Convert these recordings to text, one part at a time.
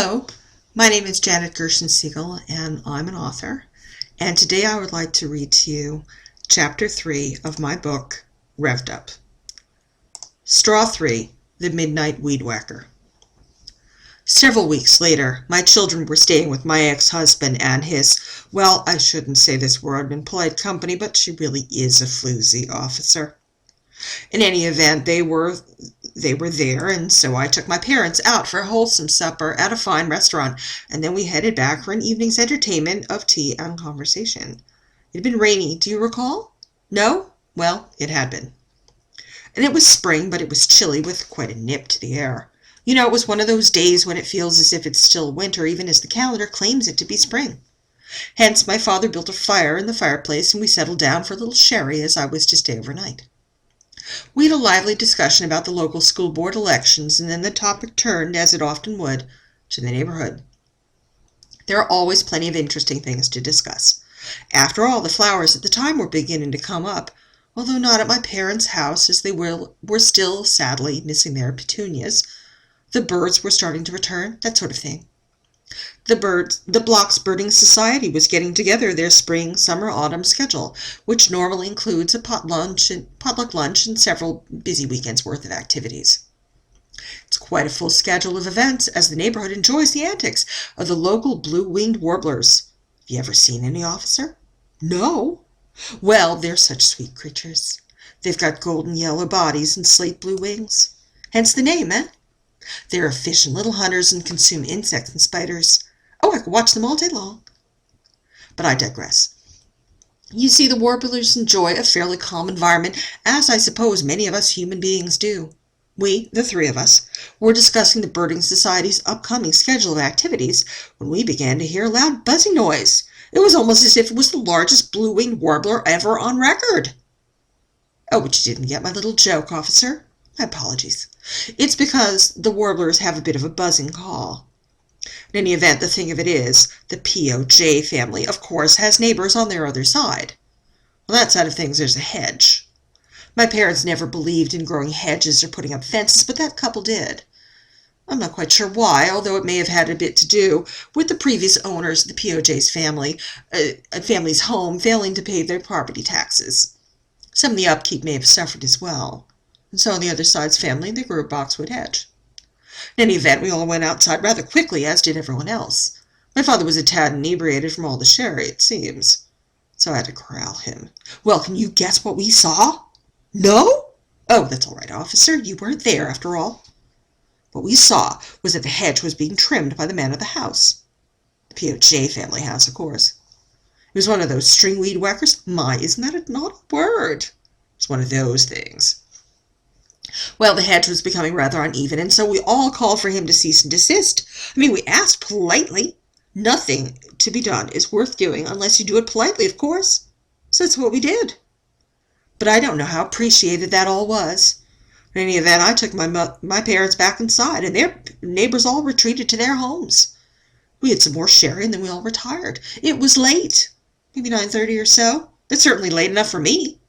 Hello, my name is Janet Gershen-Siegel and I'm an author, and today I would like to read to you Chapter 3 of my book, Revved Up. Straw 3, The Midnight Weed Whacker. Several weeks later, my children were staying with my ex-husband and his, well, I shouldn't say this word in polite company, but she really is a floozy officer. In any event, they were there, and so I took my parents out for a wholesome supper at a fine restaurant, and then we headed back for an evening's entertainment of tea and conversation. It had been rainy, do you recall? No? Well, it had been. And it was spring, but it was chilly with quite a nip to the air. You know, it was one of those days when it feels as if it's still winter, even as the calendar claims it to be spring. Hence, my father built a fire in the fireplace, and we settled down for a little sherry as I was to stay overnight. We had a lively discussion about the local school board elections, and then the topic turned, as it often would, to the neighborhood. There are always plenty of interesting things to discuss. After all, the flowers at the time were beginning to come up, although not at my parents' house, as they were still, sadly, missing their petunias. The birds were starting to return, that sort of thing. The block's birding society was getting together their spring, summer, autumn schedule, which normally includes a potluck lunch and several busy weekends' worth of activities. It's quite a full schedule of events, as the neighborhood enjoys the antics of the local blue-winged warblers. Have you ever seen any, officer? No? Well, they're such sweet creatures. They've got golden yellow bodies and slate blue wings. Hence the name, eh? They're efficient little hunters and consume insects and spiders. Oh, I could watch them all day long. But I digress. You see, the warblers enjoy a fairly calm environment, as I suppose many of us human beings do. We, the three of us, were discussing the Birding Society's upcoming schedule of activities when we began to hear a loud buzzing noise. It was almost as if it was the largest blue-winged warbler ever on record. Oh, but you didn't get my little joke, officer. My apologies. It's because the warblers have a bit of a buzzing call. In any event, the thing of it is, the POJ family, of course, has neighbors on their other side. On that side of things, there's a hedge. My parents never believed in growing hedges or putting up fences, but that couple did. I'm not quite sure why, although it may have had a bit to do with the previous owners of the POJ's family's home failing to pay their property taxes. Some of the upkeep may have suffered as well. And so on the other side's family, they grew a boxwood hedge. In any event, we all went outside rather quickly, as did everyone else. My father was a tad inebriated from all the sherry, it seems. So I had to corral him. Well, can you guess what we saw? No? Oh, that's all right, officer. You weren't there, after all. What we saw was that the hedge was being trimmed by the man of the house. The POJ family house, of course. It was one of those string weed whackers. My, isn't that not a word? It's one of those things. Well, the hedge was becoming rather uneven, and so we all called for him to cease and desist. We asked politely. Nothing to be done is worth doing unless you do it politely, of course. So that's what we did. But I don't know how appreciated that all was. In any event, I took my parents back inside, and their neighbors all retreated to their homes. We had some more sherry, and then we all retired. It was late, maybe 9:30 or so. That's certainly late enough for me.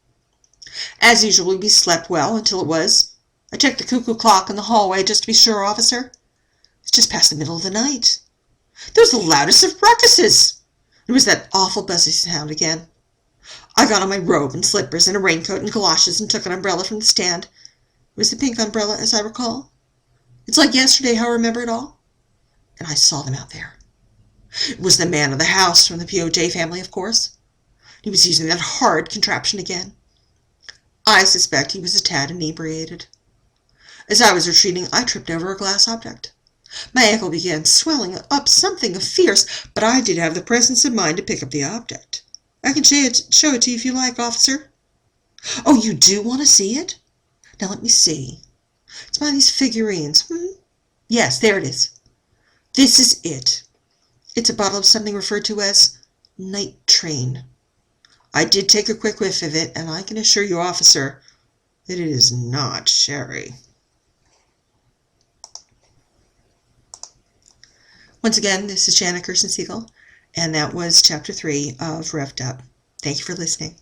As usual, we slept well until it was. I checked the cuckoo clock in the hallway just to be sure, officer. It's just past the middle of the night. There was the loudest of ruckuses. It was that awful buzzing sound again. I got on my robe and slippers and a raincoat and galoshes and took an umbrella from the stand. It was the pink umbrella, as I recall. It's like yesterday how I remember it all. And I saw them out there. It was the man of the house from the POJ family, of course. He was using that horrid contraption again. I suspect he was a tad inebriated. As I was retreating, I tripped over a glass object. My ankle began swelling up something fierce, but I did have the presence of mind to pick up the object. I can show it to you if you like, officer. Oh, you do want to see it? Now let me see. It's by these figurines. Yes, there it is. This is it. It's a bottle of something referred to as night train. I did take a quick whiff of it, and I can assure you, officer, that it is not sherry. Once again, this is Janet Gershen-Siegel, and that was Chapter 3 of Revved Up. Thank you for listening.